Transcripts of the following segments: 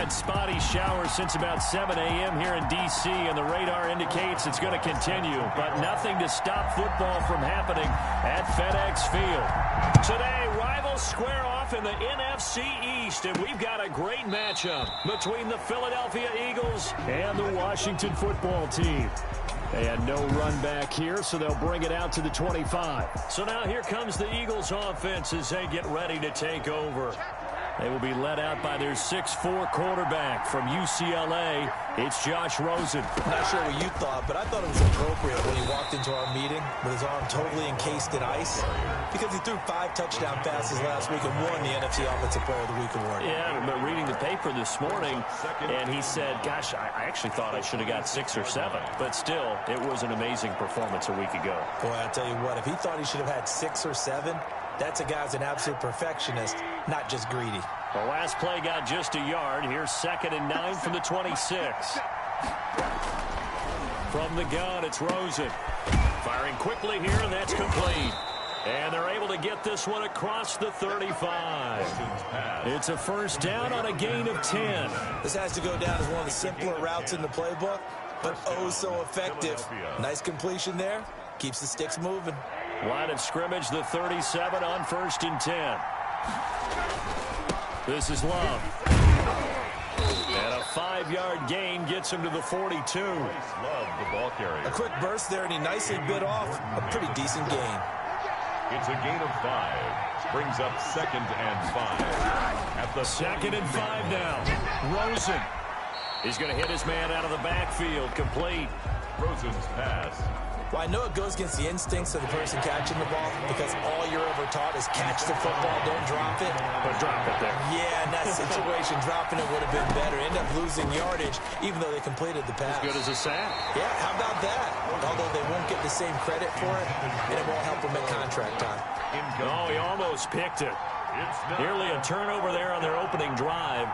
had spotty showers since about 7 a.m. here in D.C., and the radar indicates it's going to continue, but nothing to stop football from happening at FedEx Field. Today, rivals square off in the NFC East, and we've got a great matchup between the Philadelphia Eagles and the Washington football team. They had no run back here, so they'll bring it out to the 25. So now here comes the Eagles offense as they get ready to take over. They will be led out by their 6'4" quarterback from UCLA. It's Josh Rosen. I'm not sure what you thought, but I thought it was appropriate when he walked into our meeting with his arm totally encased in ice because he threw 5 touchdown passes last week and won the NFC Offensive Player of the Week award. Yeah, I remember reading the paper this morning, and he said, gosh, I actually thought I should have got 6 or 7. But still, it was an amazing performance a week ago. Boy, I tell you what, if he thought he should have had 6 or 7, that's a guy's an absolute perfectionist, not just greedy. The last play got just a yard. Here's 2nd and 9 from the 26. From the gun, it's Rosen. Firing quickly here, and that's complete. And they're able to get this one across the 35. It's a first down on a gain of 10. This has to go down as one of the simpler routes in the playbook, but oh so effective. Nice completion there. Keeps the sticks moving. Line of scrimmage, the 37 on 1st and 10. This is Love. And a 5-yard gain gets him to the 42. Love the ball carrier. A quick burst there, and he nicely bit off a pretty decent gain. It's a gain of 5. Brings up 2nd and 5. At the 2nd and 5 now. Rosen. He's going to hit his man out of the backfield. Complete. Rosen's pass. Well, I know it goes against the instincts of the person catching the ball because all you're ever taught is catch the football, don't drop it. But drop it there. Yeah, in that situation, dropping it would have been better. End up losing yardage, even though they completed the pass. As good as a sack. Yeah, how about that? Although they won't get the same credit for it, and it won't help them at contract time. Oh, he almost picked it. Nearly a turnover there on their opening drive.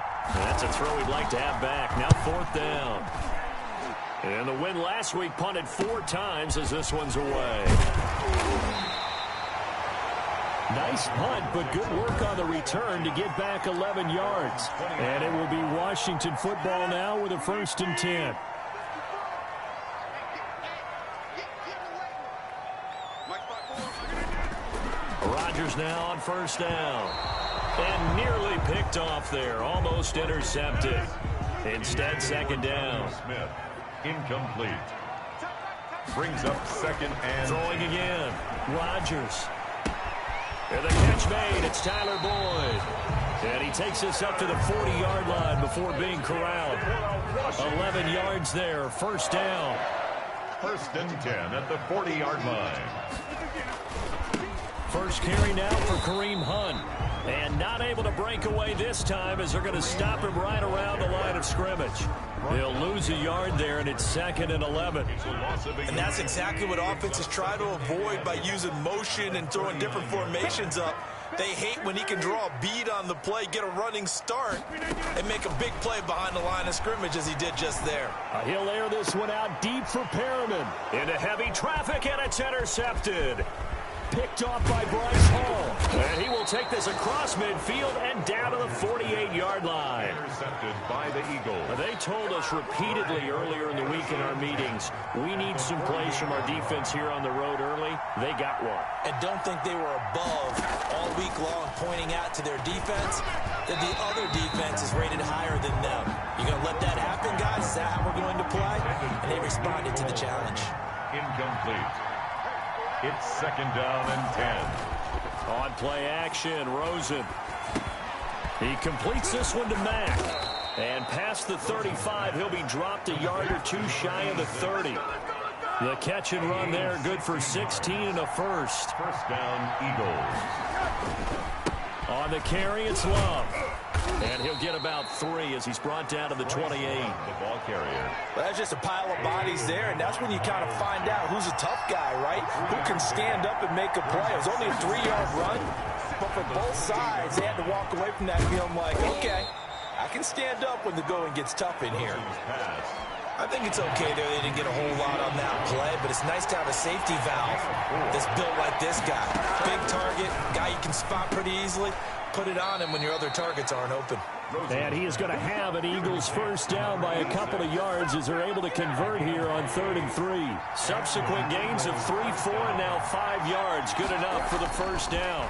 That's a throw we'd like to have back. Now 4th down. And the win last week punted 4 times as this one's away. Nice punt, but good work on the return to get back 11 yards. And it will be Washington football now with a 1st and 10. Rodgers now on 1st down. And nearly picked off there. Almost intercepted. Instead, 2nd down. Smith. Incomplete. Brings up 2nd and... Throwing again. Rodgers. And the catch made. It's Tyler Boyd. And he takes us up to the 40-yard line before being corralled. 11 yards there. 1st down. 1st and 10 at the 40-yard line. First carry now for Kareem Hunt. And not able to break away this time as they're going to stop him right around the line of scrimmage. They'll lose a yard there, and it's 2nd and 11. And that's exactly what offenses try to avoid by using motion and throwing different formations up. They hate when he can draw a bead on the play, get a running start, and make a big play behind the line of scrimmage as he did just there. He'll air this one out deep for Perriman. Into heavy traffic, and it's intercepted. Picked off by Bryce Hall. And he will take this across midfield and down to the 48-yard line. Intercepted by the Eagles. They told us repeatedly earlier in the week in our meetings, we need some plays from our defense here on the road early. They got one. And don't think they were above all week long pointing out to their defense that the other defense is rated higher than them. You going to let that happen, guys? Is that how we're going to play? And they responded to the challenge. Incomplete. It's 2nd down and 10. On play action, Rosen. He completes this one to Mack. And past the 35, he'll be dropped a yard or 2 shy of the 30. The catch and run there, good for 16 and a 1st. 1st down, Eagles. On the carry, it's Love. And he'll get about 3 as he's brought down to the 28. The ball carrier. Well, that's just a pile of bodies there, and that's when you kind of find out who's a tough guy, right? Who can stand up and make a play. It was only a 3-yard run, but for both sides, they had to walk away from that feeling like, okay, I can stand up when the going gets tough in here. I think it's okay there. They didn't get a whole lot on that play, but it's nice to have a safety valve that's built like this guy. Big target, guy you can spot pretty easily. Put it on him when your other targets aren't open. And he is going to have an Eagles first down by a couple of yards as they're able to convert here on 3rd and 3. Subsequent gains of 3, 4, and now 5 yards. Good enough for the first down.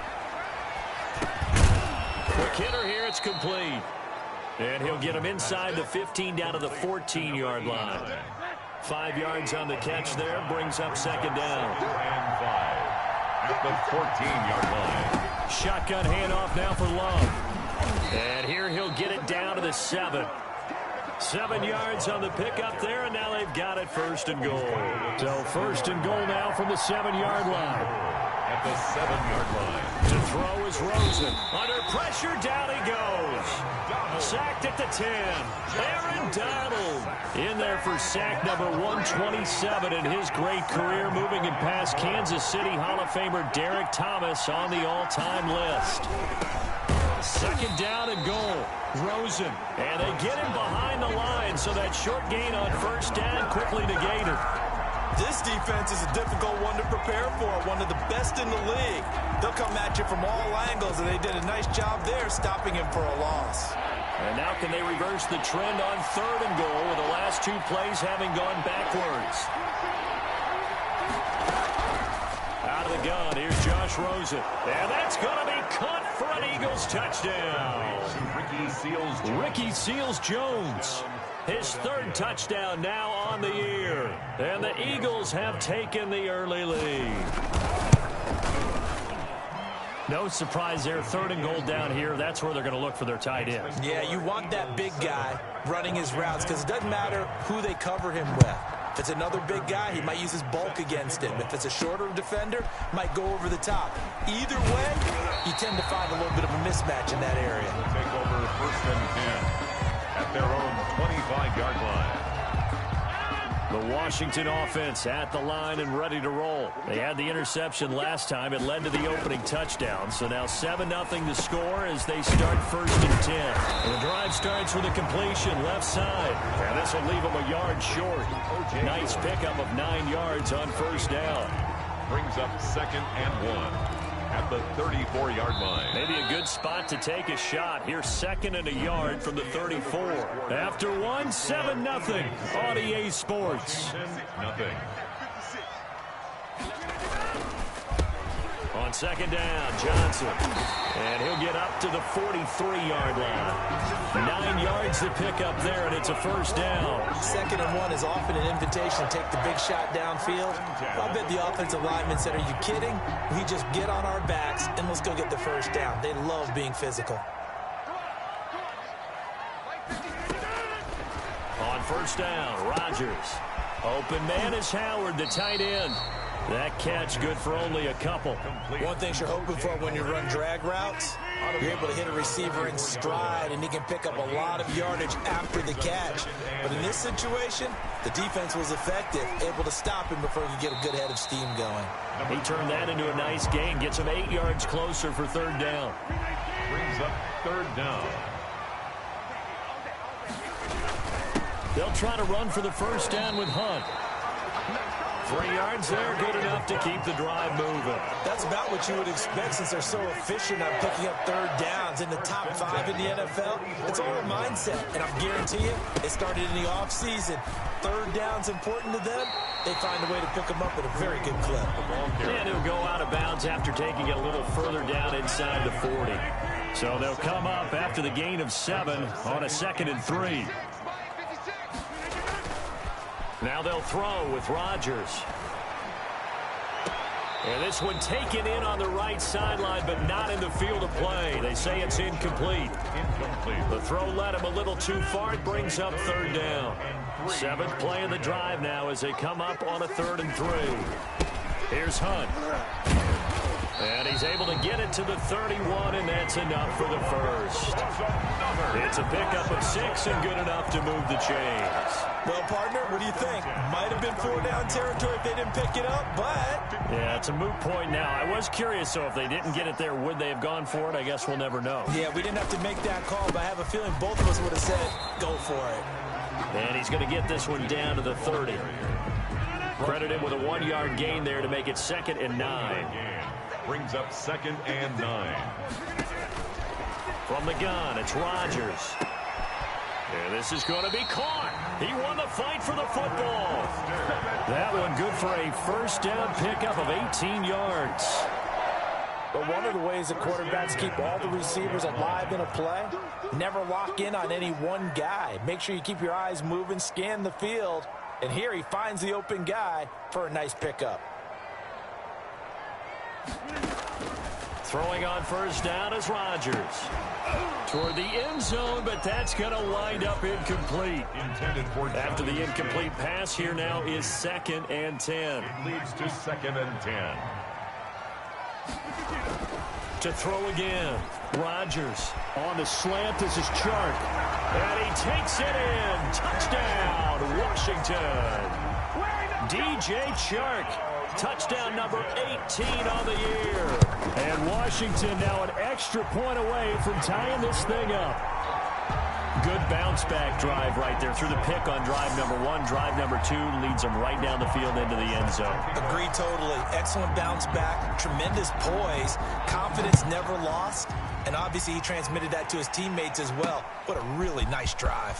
Quick hitter here. It's complete. And he'll get him inside the 15 down to the 14-yard line. 5 yards on the catch there. Brings up second down. And 5 at the 14-yard line. Shotgun handoff now for Love. And here he'll get it down to the 7. 7 yards on the pickup there, and now they've got it 1st and goal. So 1st and goal now from the 7-yard line. At the 7-yard line. To throw is Rosen. Under pressure, down he goes. Sacked at the 10. Aaron Donald in there for sack number 127 in his great career, moving and past Kansas City Hall of Famer Derek Thomas on the all-time list. 2nd down and goal. Rosen. And they get him behind the line, so that short gain on 1st down quickly negated. This defense is a difficult one to prepare for, one of the best in the league. They'll come at you from all angles, and they did a nice job there stopping him for a loss. And now can they reverse the trend on 3rd and goal with the last 2 plays having gone backwards? Out of the gun, here's Josh Rosen. And that's going to be caught for an Eagles touchdown. Ricky Seals-Jones. His 3rd touchdown now on the year. And the Eagles have taken the early lead. No surprise there. 3rd and goal down here. That's where they're going to look for their tight end. Yeah, you want that big guy running his routes because it doesn't matter who they cover him with. If it's another big guy, he might use his bulk against him. If it's a shorter defender, might go over the top. Either way, you tend to find a little bit of a mismatch in that area. Take over 1st and 10 at their own 25-yard line. The Washington offense at the line and ready to roll. They had the interception last time. It led to the opening touchdown. So now 7-0 the score as they start 1st and 10. And the drive starts with a completion left side. And this will leave them a yard short. Nice pickup of 9 yards on 1st down. Brings up 2nd and 1 at the 34-yard line. Maybe a good spot to take a shot. Here's 2nd and a yard from the 34. After 7-0 on EA Sports. Nothing. On 2nd down, Johnson. And he'll get up to the 43-yard line. 9 yards to pick up there, and it's a 1st down. 2nd and 1 is often an invitation to take the big shot downfield. I bet the offensive linemen said, are you kidding? We just get on our backs, and let's go get the 1st down. They love being physical. On 1st down, Rodgers. Open man is Howard, the tight end. That catch good for only a couple. One thing you're hoping for when you run drag routes, you're able to hit a receiver in stride, and he can pick up a lot of yardage after the catch. But in this situation, the defense was effective, able to stop him before he could get a good head of steam going. He turned that into a nice gain, gets him 8 yards closer for 3rd down. Brings up 3rd down. They'll try to run for the 1st down with Hunt. 3 yards there, good enough to keep the drive moving. That's about what you would expect since they're so efficient at picking up 3rd downs in the top 5 in the NFL. It's all a mindset, and I guarantee you, it started in the offseason. 3rd down's important to them. They find a way to pick them up at a very good clip. And he'll go out of bounds after taking it a little further down inside the 40. So they'll come up after the gain of 7 on a 2nd and 3. Now they'll throw with Rodgers. And this one taken in on the right sideline, but not in the field of play. They say it's incomplete. The throw led him a little too far. It brings up 3rd down. 7th play of the drive now as they come up on a 3rd and 3. Here's Hunt. And he's able to get it to the 31, and that's enough for the 1st. It's a pickup of 6 and good enough to move the chains. Well, partner, what do you think? Might have been 4-down territory if they didn't pick it up, but... Yeah, it's a moot point now. I was curious, so if they didn't get it there, would they have gone for it? I guess we'll never know. Yeah, we didn't have to make that call, but I have a feeling both of us would have said, go for it. And he's going to get this one down to the 30. Credit him with a 1-yard gain there to make it 2nd and 9. Brings up 2nd and 9. From the gun, it's Rodgers. And this is going to be caught. He won the fight for the football. That one good for a first down pickup of 18 yards. But one of the ways that quarterbacks keep all the receivers alive in a play, never lock in on any one guy. Make sure you keep your eyes moving, scan the field. And here he finds the open guy for a nice pickup. Throwing on first down is Rodgers. Toward the end zone, but that's going to wind up incomplete. After the incomplete pass, here now is 2nd and 10. It leads to 2nd and 10. To throw again, Rodgers on the slant. This is Chark, and he takes it in. Touchdown, Washington. DJ Chark, touchdown number 18 on the year. And Washington now an extra point away from tying this thing up. Good bounce-back drive right there through the pick on drive number 1. Drive number 2 leads them right down the field into the end zone. Agree totally. Excellent bounce-back, tremendous poise, confidence never lost, and obviously he transmitted that to his teammates as well. What a really nice drive.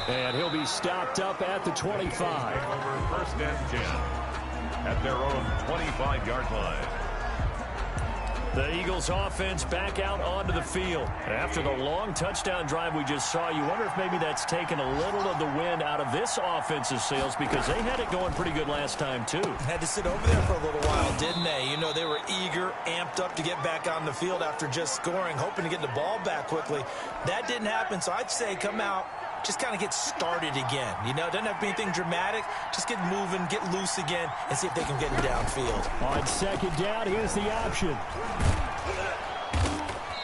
And he'll be stopped up at the 25. Over 1st and 10 at their own 25-yard line. The Eagles offense back out onto the field. After the long touchdown drive we just saw, you wonder if maybe that's taken a little of the wind out of this offensive sails, because they had it going pretty good last time too. Had to sit over there for a little while, didn't they? You know, they were eager, amped up to get back on the field after just scoring, hoping to get the ball back quickly. That didn't happen, so I'd say come out, just kind of get started again. You know, doesn't have to be anything dramatic. Just get moving, get loose again, and see if they can get it downfield. On 2nd down, here's the option.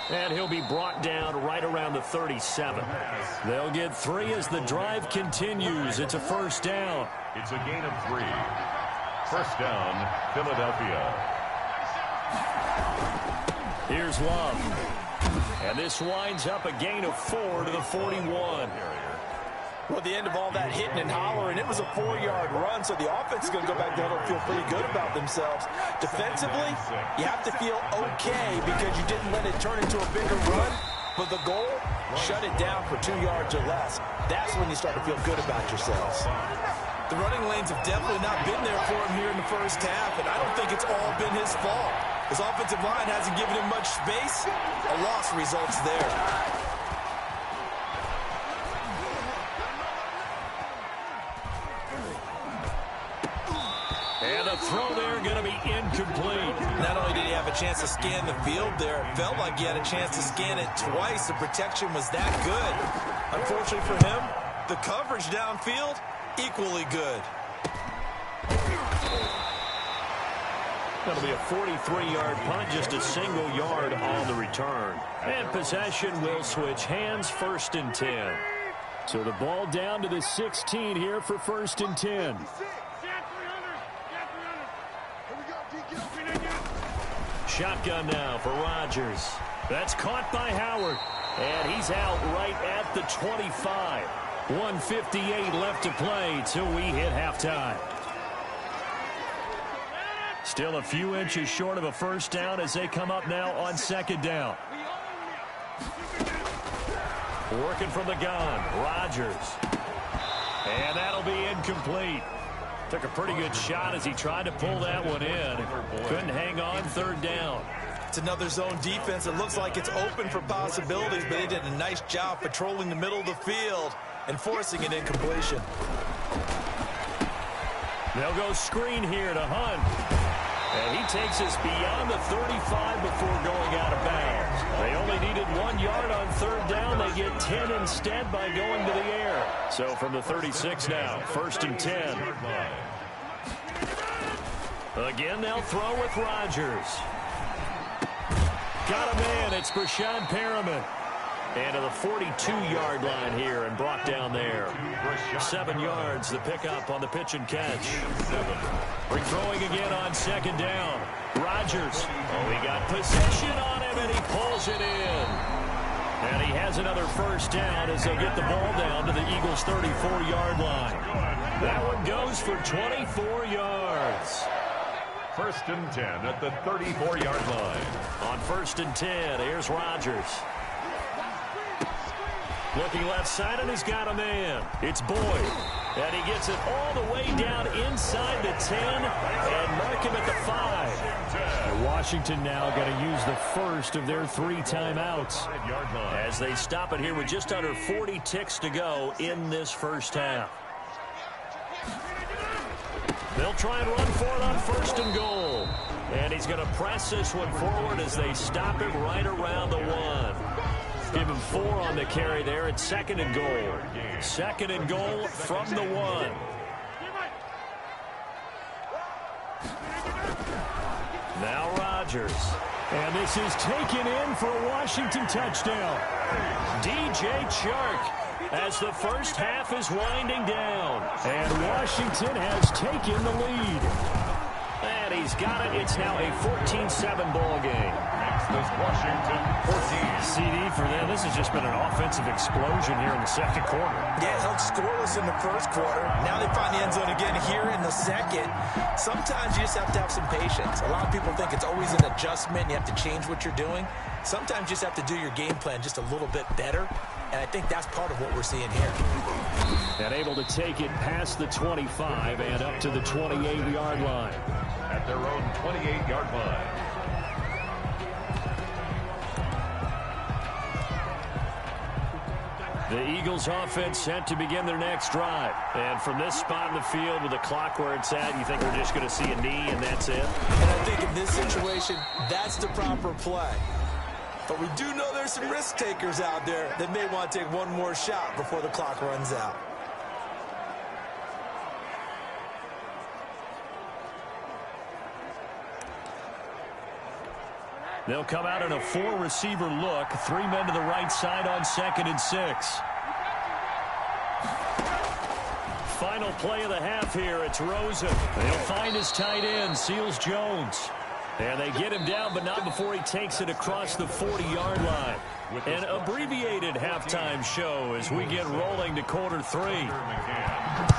And he'll be brought down right around the 37. They'll get 3 as the drive continues. It's a first down. It's a gain of 3. First down, Philadelphia. Here's Love. And this winds up a gain of 4 to the 41. Well, at the end of all that hitting and hollering, it was a 4-yard run, so the offense is going to go back there and feel pretty good about themselves. Defensively, you have to feel okay because you didn't let it turn into a bigger run, but the goal, shut it down for 2 yards or less. That's when you start to feel good about yourselves. The running lanes have definitely not been there for him here in the first half, and I don't think it's all been his fault. His offensive line hasn't given him much space. A loss results there. And the throw there going to be incomplete. Not only did he have a chance to scan the field there, it felt like he had a chance to scan it twice. The protection was that good. Unfortunately for him, the coverage downfield, equally good. That'll be a 43-yard punt, just a single yard on the return. And possession will switch hands, 1st and 10. So the ball down to the 16 here for 1st and 10. Shotgun now for Rodgers. That's caught by Howard. And he's out right at the 25. 1:58 left to play till we hit halftime. Still a few inches short of a first down as they come up now on 2nd down. Working from the gun, Rodgers. And that'll be incomplete. Took a pretty good shot as he tried to pull that one in. Couldn't hang on, 3rd down. It's another zone defense. It looks like it's open for possibilities, but they did a nice job patrolling the middle of the field and forcing an incompletion. They'll go screen here to Hunt. And he takes us beyond the 35 before going out of bounds. They only needed 1 yard on 3rd down. They get 10 instead by going to the air. So from the 36 now, 1st and 10. Again, they'll throw with Rodgers. Got a man. It's Breshad Perriman. And to the 42-yard line here and brought down there. 7 yards, the pickup on the pitch and catch. Throwing again on 2nd down. Rodgers. Oh, he got possession on him, and he pulls it in. And he has another first down as they'll get the ball down to the Eagles' 34-yard line. That one goes for 24 yards. First and 10 at the 34-yard line. On first and 10, here's Rodgers. Looking left side, and he's got a man. It's Boyd. And he gets it all the way down inside the 10 and mark him at the 5. And Washington now going to use the first of their 3 timeouts as they stop it here with just under 40 ticks to go in this first half. They'll try and run for it on first and goal. And he's going to press this one forward as they stop him right around the 1. Give him 4 on the carry there. It's second and goal. Second and goal from the 1. Now Rodgers. And this is taken in for a Washington touchdown. DJ Chark as the first half is winding down. And Washington has taken the lead. And he's got it. It's now a 14-7 ball game. This Washington 14. CD for them. This has just been an offensive explosion here in the second quarter. Yeah, held scoreless in the first quarter. Now they find the end zone again here in the second. Sometimes you just have to have some patience. A lot of people think it's always an adjustment and you have to change what you're doing. Sometimes you just have to do your game plan just a little bit better. And I think that's part of what we're seeing here. And able to take it past the 25 and up to the 28-yard line. At their own 28-yard line. The Eagles offense set to begin their next drive. And from this spot in the field with the clock where it's at, you think we're just going to see a knee and that's it? And I think in this situation, that's the proper play. But we do know there's some risk takers out there that may want to take one more shot before the clock runs out. They'll come out in a 4-receiver look. 3 men to the right side on second and 6. Final play of the half here. It's Rosen. They'll find his tight end, Seals Jones. And they get him down, but not before he takes it across the 40-yard line. An abbreviated halftime show as we get rolling to quarter 3.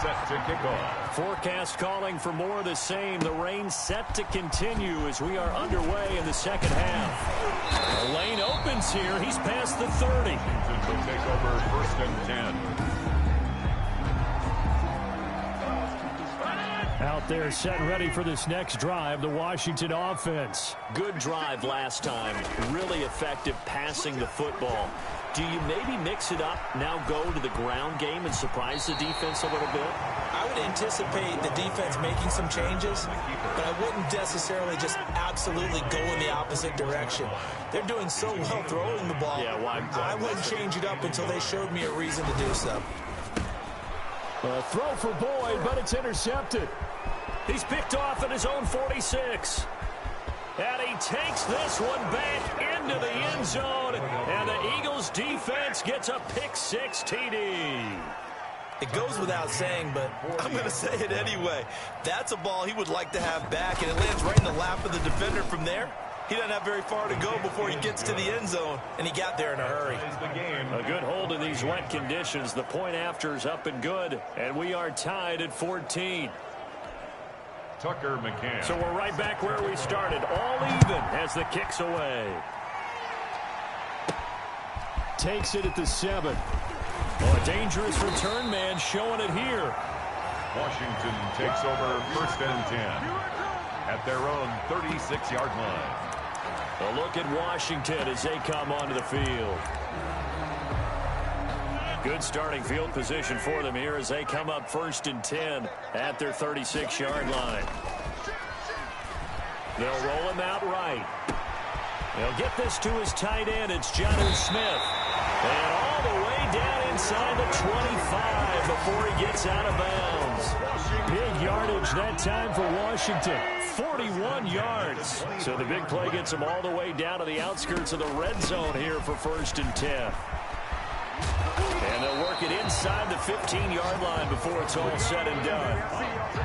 Set to kick off. Forecast calling for more of the same. The rain set to continue as we are underway in the second half. The lane opens here. He's past the 30. Will take over first and 10. Out there set and ready for this next drive, the Washington offense. Good drive last time. Really effective passing the football. Do you maybe mix it up, now go to the ground game and surprise the defense a little bit? I would anticipate the defense making some changes, but I wouldn't necessarily just absolutely go in the opposite direction. They're doing so well throwing the ball. Yeah, why I wouldn't change it up until they showed me a reason to do so. A throw for Boyd, but it's intercepted. He's picked off at his own 46. And he takes this one back into the end zone. And the Eagles defense gets a pick-6 TD. It goes without saying, but I'm going to say it anyway. That's a ball he would like to have back, and it lands right in the lap of the defender from there. He doesn't have very far to go before he gets to the end zone, and he got there in a hurry. A good hold in these wet conditions. The point after is up and good, and we are tied at 14. Tucker McCann. So we're right back where we started, all even as the kick's away. Takes it at the 7. Oh, a dangerous return man showing it here. Washington takes over first and 10 at their own 36-yard line. A look at Washington as they come onto the field. Good starting field position for them here as they come up first and 10 at their 36-yard line. They'll roll him out right. They'll get this to his tight end. It's Jonnu Smith. And all the way down inside the 25 before he gets out of bounds. Big yardage that time for Washington. 41 yards. So the big play gets him all the way down to the outskirts of the red zone here for first and 10. And they'll work it inside the 15-yard line before it's all said and done.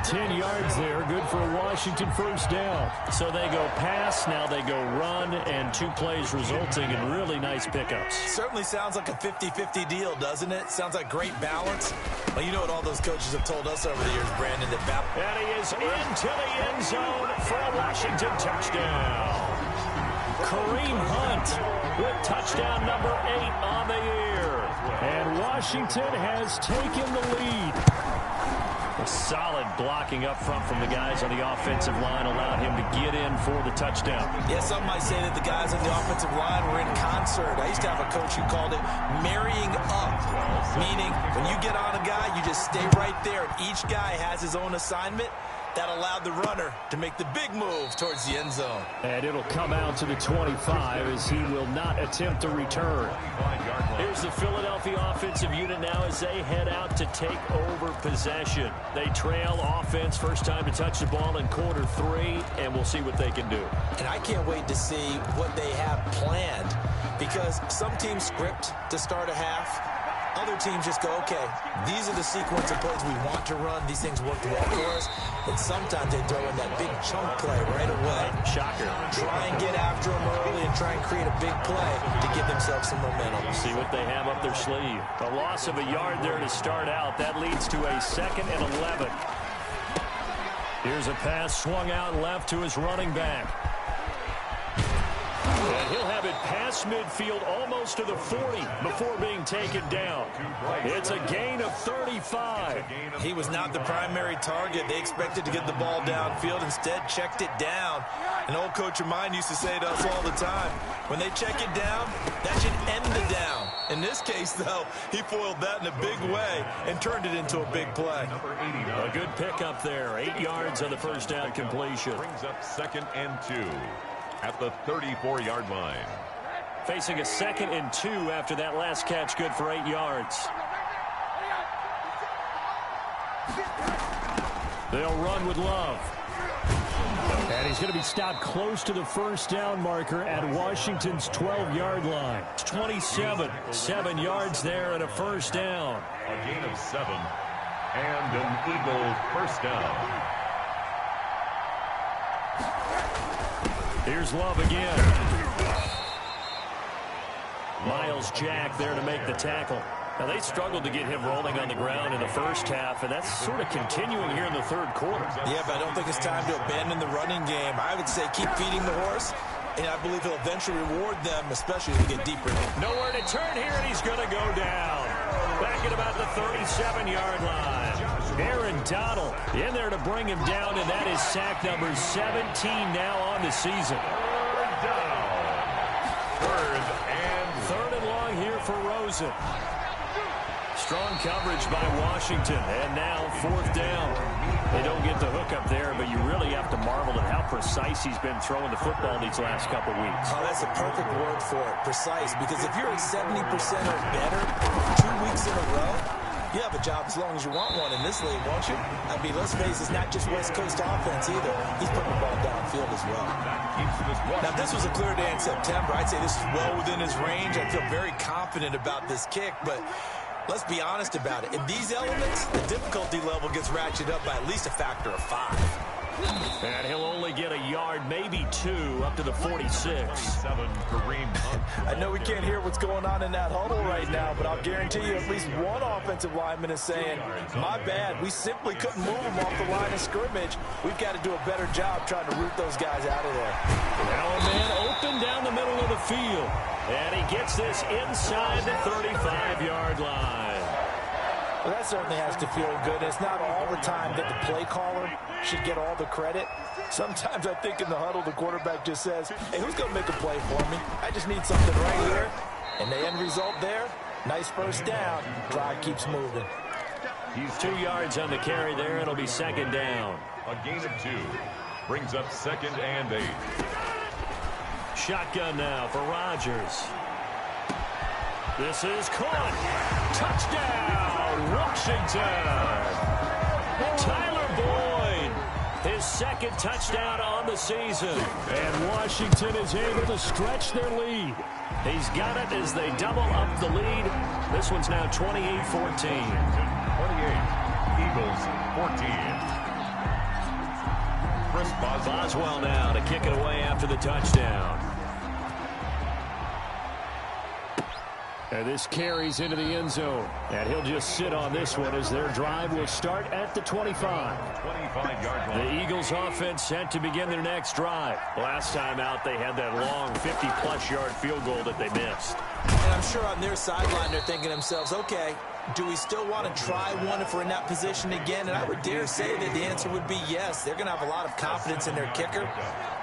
10 yards there, good for a Washington first down. So they go pass, now they go run, and 2 plays resulting in really nice pickups. Certainly sounds like a 50-50 deal, doesn't it? Sounds like great balance. Well, you know what all those coaches have told us over the years, Brandon, that and he is into the end zone for a Washington touchdown. Kareem Hunt with touchdown number 8 on the year. And Washington has taken the lead. A solid blocking up front from the guys on the offensive line allowed him to get in for the touchdown. Yeah, some might say that the guys on the offensive line were in concert. I used to have a coach who called it marrying up, meaning when you get on a guy, you just stay right there, and each guy has his own assignment. That allowed the runner to make the big move towards the end zone. And it'll come out to the 25 as he will not attempt to return. Here's the Philadelphia offensive unit now as they head out to take over possession. They trail offense first time to touch the ball in quarter 3, and we'll see what they can do. And I can't wait to see what they have planned, because some teams script to start a half. Other teams just go, okay, these are the sequence of plays we want to run. These things worked well for us. And sometimes they throw in that big chunk play right away. Shocker. Try and get after them early and try and create a big play to give themselves some momentum. See what they have up their sleeve. A loss of a yard there to start out. That leads to a 2nd and 11. Here's a pass swung out left to his running back. And he'll have it past midfield almost to the 40 before being taken down. It's a gain of 35. He was not the primary target. They expected to get the ball downfield. Instead, checked it down. An old coach of mine used to say to us all the time, when they check it down, that should end the down. In this case, though, he foiled that in a big way and turned it into a big play. A good pickup there. 8 yards on the first down completion. Brings up 2nd and 2. At the 34-yard line. Facing a 2nd and 2 after that last catch, good for 8 yards. They'll run with Love. And he's going to be stopped close to the first down marker at Washington's 12-yard line. It's 27. 7 yards there and a first down. A gain of 7. And an Eagle first down. Here's Love again. Miles Jack there to make the tackle. Now, they struggled to get him rolling on the ground in the first half, and that's sort of continuing here in the third quarter. Yeah, but I don't think it's time to abandon the running game. I would say keep feeding the horse, and I believe he'll eventually reward them, especially as we get deeper. Nowhere to turn here, and he's going to go down. Back at about the 37-yard line. Aaron Donald in there to bring him down, and that is sack number 17 now on the season. Third and long here for Rosen. Strong coverage by Washington, and now 4th down. They don't get the hook up there, but you really have to marvel at how precise he's been throwing the football these last couple weeks. Oh, that's a perfect word for it, precise, because if you're at 70% or better 2 weeks in a row, you have a job as long as you want one in this league, won't you? I mean, let's face it, it's not just West Coast offense either. He's putting the ball downfield as well. Now, if this was a clear day in September, I'd say this is well within his range. I feel very confident about this kick, but let's be honest about it. In these elements, the difficulty level gets ratcheted up by at least a factor of 5. And he'll only get a yard, maybe 2, up to the 46. 7, Kareem Hunt. I know we can't hear what's going on in that huddle right now, but I'll guarantee you at least one offensive lineman is saying, my bad, we simply couldn't move them off the line of scrimmage. We've got to do a better job trying to root those guys out of there. Now a man open down the middle of the field. And he gets this inside the 35-yard line. Well, that certainly has to feel good. It's not all the time that the play caller should get all the credit. Sometimes I think in the huddle, the quarterback just says, hey, who's going to make a play for me? I just need something right here. And the end result there, nice first down. Drive keeps moving. He's 2 yards on the carry there. It'll be 2nd down. A gain of 2. Brings up 2nd and 8. Shotgun now for Rodgers. This is caught. Touchdown, Washington. Tyler Boyd, his second touchdown on the season. And Washington is able to stretch their lead. He's got it as they double up the lead. This one's now 28-14. 28. Eagles 14. Chris Boswell now to kick it away after the touchdown. And this carries into the end zone. And he'll just sit on this one as their drive will start at the 25. 25-yard line. The Eagles offense set to begin their next drive. Last time out, they had that long 50-plus yard field goal that they missed. And I'm sure on their sideline they're thinking to themselves, okay, do we still want to try one if we're in that position again? And I would dare say that the answer would be yes. They're going to have a lot of confidence in their kicker.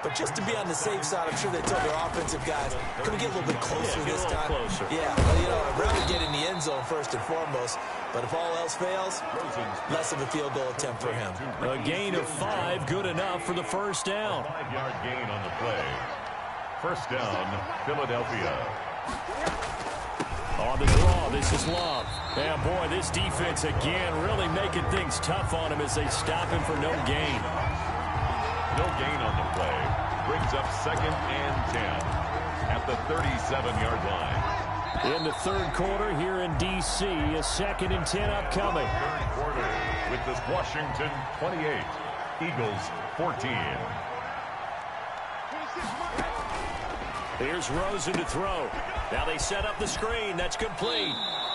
But just to be on the safe side, I'm sure they told their offensive guys, can we get a little bit closer this time? Closer. Yeah, well, you know, I'd rather get in the end zone first and foremost. But if all else fails, less of a field goal attempt for him. A gain of 5, good enough for the first down. 5-yard gain on the play. First down, Philadelphia. On the draw, this is Love. Yeah, boy, this defense again really making things tough on him as they stop him for no gain. No gain on the play. Brings up 2nd and 10 at the 37-yard line. In the third quarter here in D.C., a 2nd and 10 upcoming. Third quarter with this Washington 28, Eagles 14. Here's Rosen to throw. Now they set up the screen. That's complete.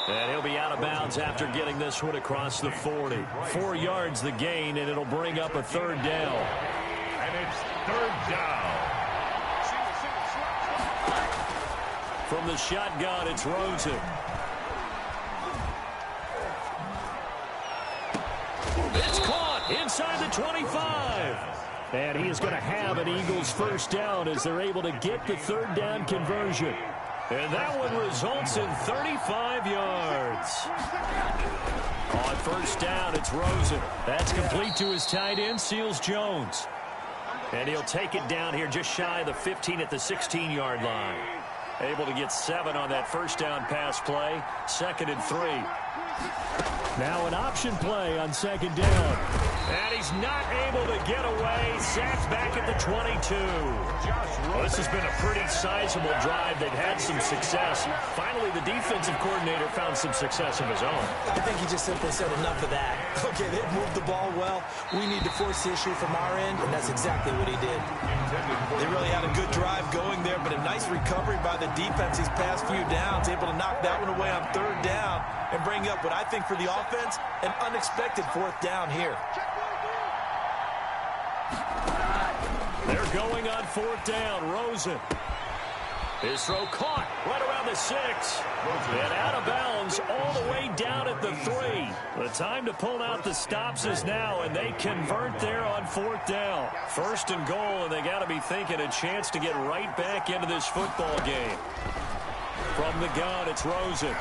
And he'll be out of bounds after getting this one across the 40. 4 yards the gain, and it'll bring up a third down. And it's third down. From the shotgun, it's Rosen. It's caught inside the 25. And he is going to have an Eagles first down as they're able to get the third down conversion. And that one results in 35 yards. On first down, it's Rosen. That's complete to his tight end, Seals Jones. And he'll take it down here just shy of the 15 at the 16-yard line. Able to get 7 on that first down pass play. 2nd and 3. Now an option play on 2nd down. And he's not able to get away. Sacked back at the 22. Well, this has been a pretty sizable drive. They've had some success. Finally, the defensive coordinator found some success of his own. I think he just simply said enough of that. Okay, they've moved the ball well. We need to force the issue from our end, and that's exactly what he did. They really had a good drive going there, but a nice recovery by the defense these past few downs, able to knock that one away on third down and bring up what I think for the offense, an unexpected 4th down here. They're going on 4th down. Rosen. His throw caught right around the 6. And out of bounds all the way down at the 3. The time to pull out the stops is now, and they convert there on 4th down. 1st and goal, and they got to be thinking a chance to get right back into this football game. From the gun, it's Rosen.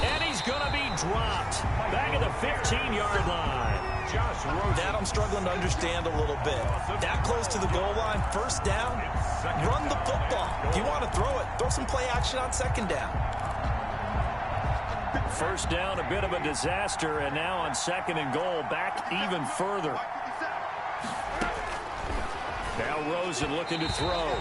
And he's going to be dropped back at the 15-yard line. That I'm struggling to understand a little bit. That close to the goal line, first down, run the football. If you want to throw it, throw some play action on 2nd down. First down, a bit of a disaster, and now on 2nd and goal, back even further. Now Rosen looking to throw.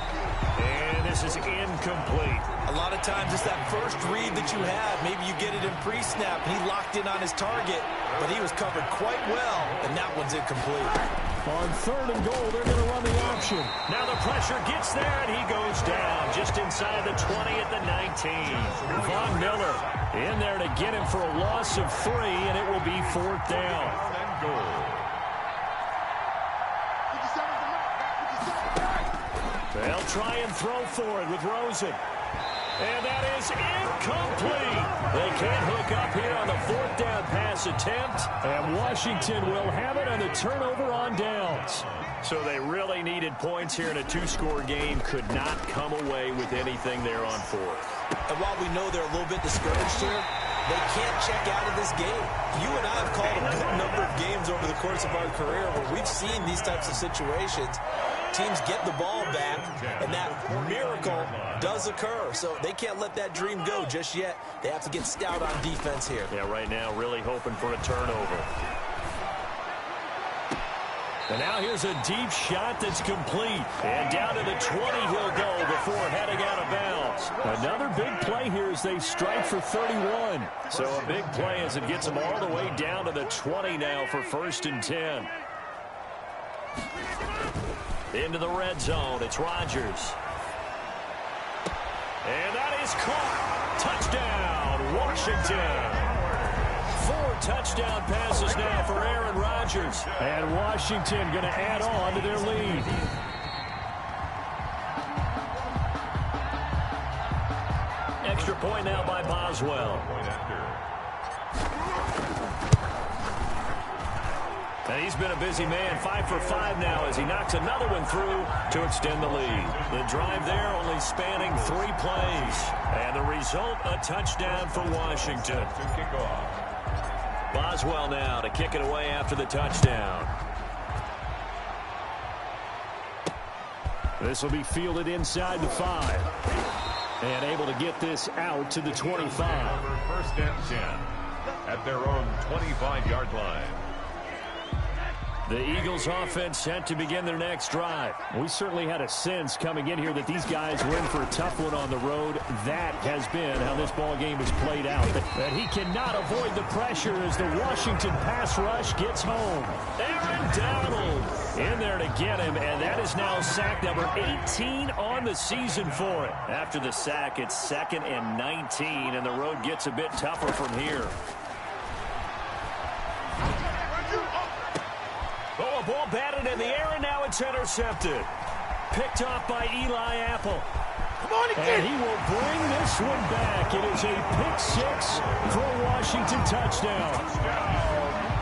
And this is incomplete. A lot of times it's that first read that you have. Maybe you get it in pre-snap. He locked in on his target, but he was covered quite well, and that one's incomplete. On 3rd and goal, they're going to run the option. Now the pressure gets there, and he goes down just inside the 20 at the 19. Von Miller in there to get him for a loss of 3, and it will be 4th down. They'll try and throw for it with Rosen. And that is incomplete. They can't hook up here on the 4th down pass attempt. And Washington will have it on the turnover on downs. So they really needed points here in a 2-score game. Could not come away with anything there on 4th. And while we know they're a little bit discouraged here, they can't check out of this game. You and I have called a good number of games over the course of our career where we've seen these types of situations. Teams get the ball back, and that miracle does occur. So they can't let that dream go just yet. They have to get stout on defense here. Yeah, right now really hoping for a turnover. And now here's a deep shot that's complete. And down to the 20 he'll go before heading out of bounds. Another big play here as they strike for 31. So a big play as it gets them all the way down to the 20 now for 1st and 10. Into the red zone. It's Rodgers. And that is caught. Touchdown, Washington. 4 touchdown passes now for Aaron Rodgers. And Washington going to add on to their lead. Extra point now by Boswell. And he's been a busy man, 5 for 5 now as he knocks another one through to extend the lead. The drive there only spanning 3 plays. And the result, a touchdown for Washington. To kick off. Boswell now to kick it away after the touchdown. This will be fielded inside the 5. And able to get this out to the 25. 1st and 10 at their own 25-yard line. The Eagles offense set to begin their next drive. We certainly had a sense coming in here that these guys were in for a tough one on the road. That has been how this ball game has played out. But he cannot avoid the pressure as the Washington pass rush gets home. Aaron Donald in there to get him, and that is now sack number 18 on the season for it. After the sack, it's 2nd and 19, and the road gets a bit tougher from here. Oh, a ball batted in the air, and now it's intercepted. Picked off by Eli Apple. Come on again. And he will bring this one back. It is a pick 6 for a Washington touchdown.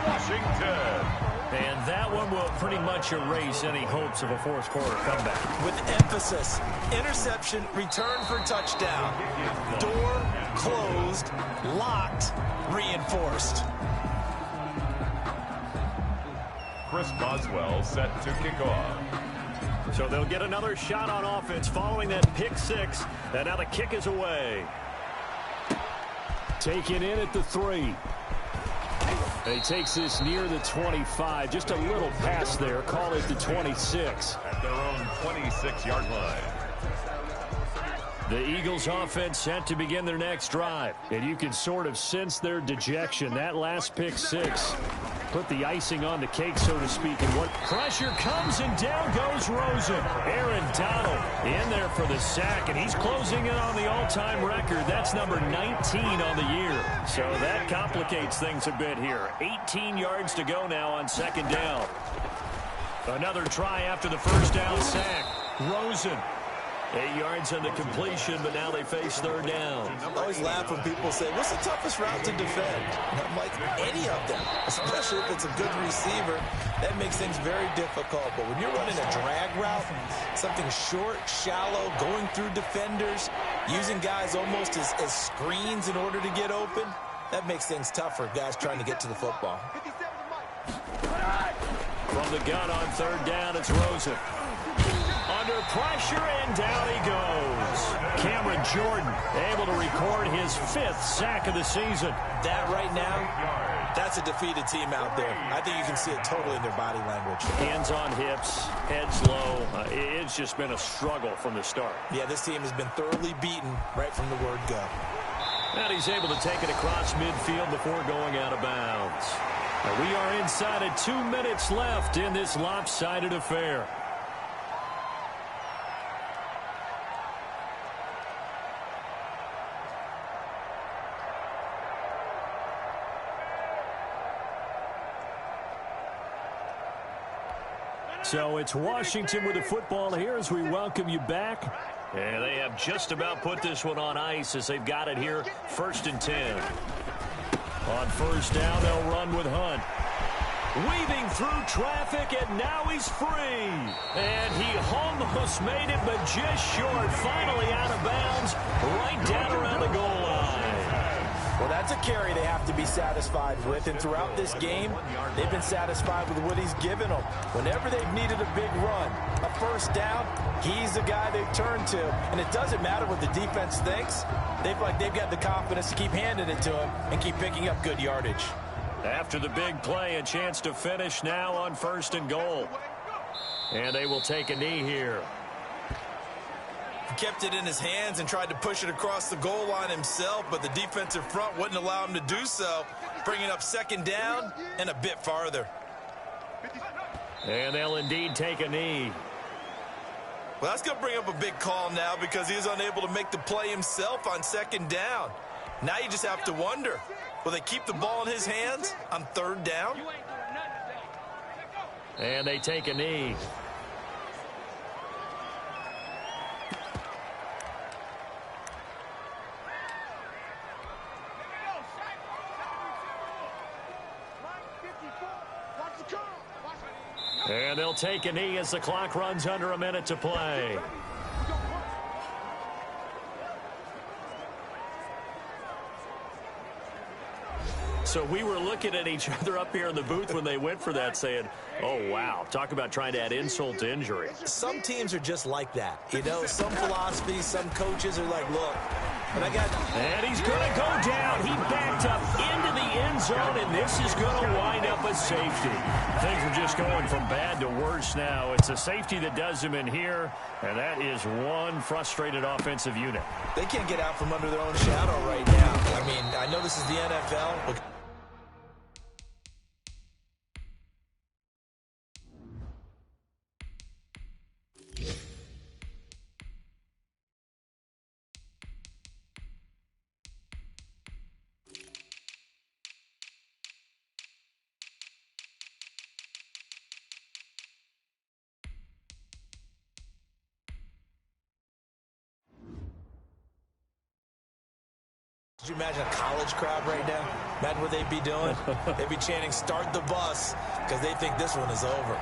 Washington. And that one will pretty much erase any hopes of a 4th quarter comeback. With emphasis, interception, return for touchdown. Door closed, locked, reinforced. Chris Boswell set to kick off. So they'll get another shot on offense following that pick 6. And now the kick is away. Taken in at the 3. And he takes this near the 25. Just a little pass there. Call it the 26. At their own 26-yard line. The Eagles offense set to begin their next drive. And you can sort of sense their dejection. That last pick 6 put the icing on the cake, so to speak. And what pressure comes, and down goes Rosen. Aaron Donald in there for the sack, and he's closing in on the all-time record. That's number 19 on the year. So that complicates things a bit here. 18 yards to go now on 2nd down. Another try after the 1st down sack. Rosen. 8 yards on the completion, but now they face 3rd down. I always laugh when people say, what's the toughest route to defend? And I'm like, any of them, especially if it's a good receiver. That makes things very difficult. But when you're running a drag route, something short, shallow, going through defenders, using guys almost as screens in order to get open, that makes things tough for guys trying to get to the football. From the gun on 3rd down, it's Rosen. Under pressure, and down he goes. Cameron Jordan able to record his 5th sack of the season. That right now, that's a defeated team out there. I think you can see it totally in their body language. Hands on hips, heads low. It's just been a struggle from the start. Yeah, this team has been thoroughly beaten right from the word go. And he's able to take it across midfield before going out of bounds. And we are inside of 2 minutes left in this lopsided affair. So it's Washington with the football here as we welcome you back. And they have just about put this one on ice as they've got it here, 1st and 10. On 1st down, they'll run with Hunt. Weaving through traffic, and now he's free. And he almost made it, but just short. Finally out of bounds, right down around the goal line. Well, that's a carry they have to be satisfied with, and throughout this game, they've been satisfied with what he's given them. Whenever they've needed a big run, a 1st down, he's the guy they've turned to. And it doesn't matter what the defense thinks. They've got the confidence to keep handing it to him and keep picking up good yardage. After the big play, a chance to finish now on 1st and goal. And they will take a knee here. He kept it in his hands and tried to push it across the goal line himself, but the defensive front wouldn't allow him to do so, bringing up 2nd down and a bit farther. And they'll indeed take a knee. Well, that's going to bring up a big call now because he was unable to make the play himself on 2nd down. Now you just have to wonder, will they keep the ball in his hands on 3rd down? And they take a knee. And they'll take a knee as the clock runs under a minute to play. So we were looking at each other up here in the booth when they went for that saying, oh, wow, talk about trying to add insult to injury. Some teams are just like that. You know, some philosophies, some coaches are like, look, and he's going to go down. He backed up into the end zone, and this is going to wind up a safety. Things are just going from bad to worse now. It's a safety that does him in here, and that is one frustrated offensive unit. They can't get out from under their own shadow right now. I mean, I know this is the NFL, but could you imagine a college crowd right now? Imagine what they'd be doing. They'd be chanting, start the bus, because they think this one is over.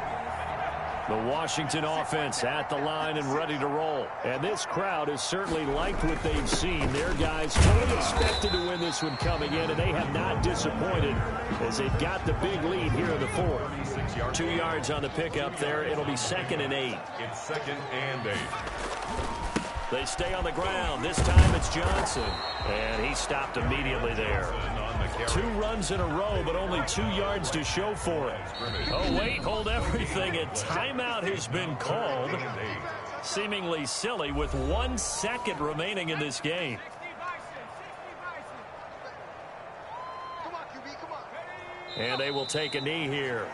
The Washington offense at the line and ready to roll. And this crowd has certainly liked what they've seen. Their guys fully expected to win this one coming in, and they have not disappointed as they've got the big lead here in the 4th. 2 yards on the pickup there. It'll be 2nd and 8. It's 2nd and 8. They stay on the ground. This time it's Johnson. And he stopped immediately there. 2 runs in a row, but only 2 yards to show for it. Oh, wait, hold everything. A timeout has been called. Seemingly silly with 1 second remaining in this game. And they will take a knee here.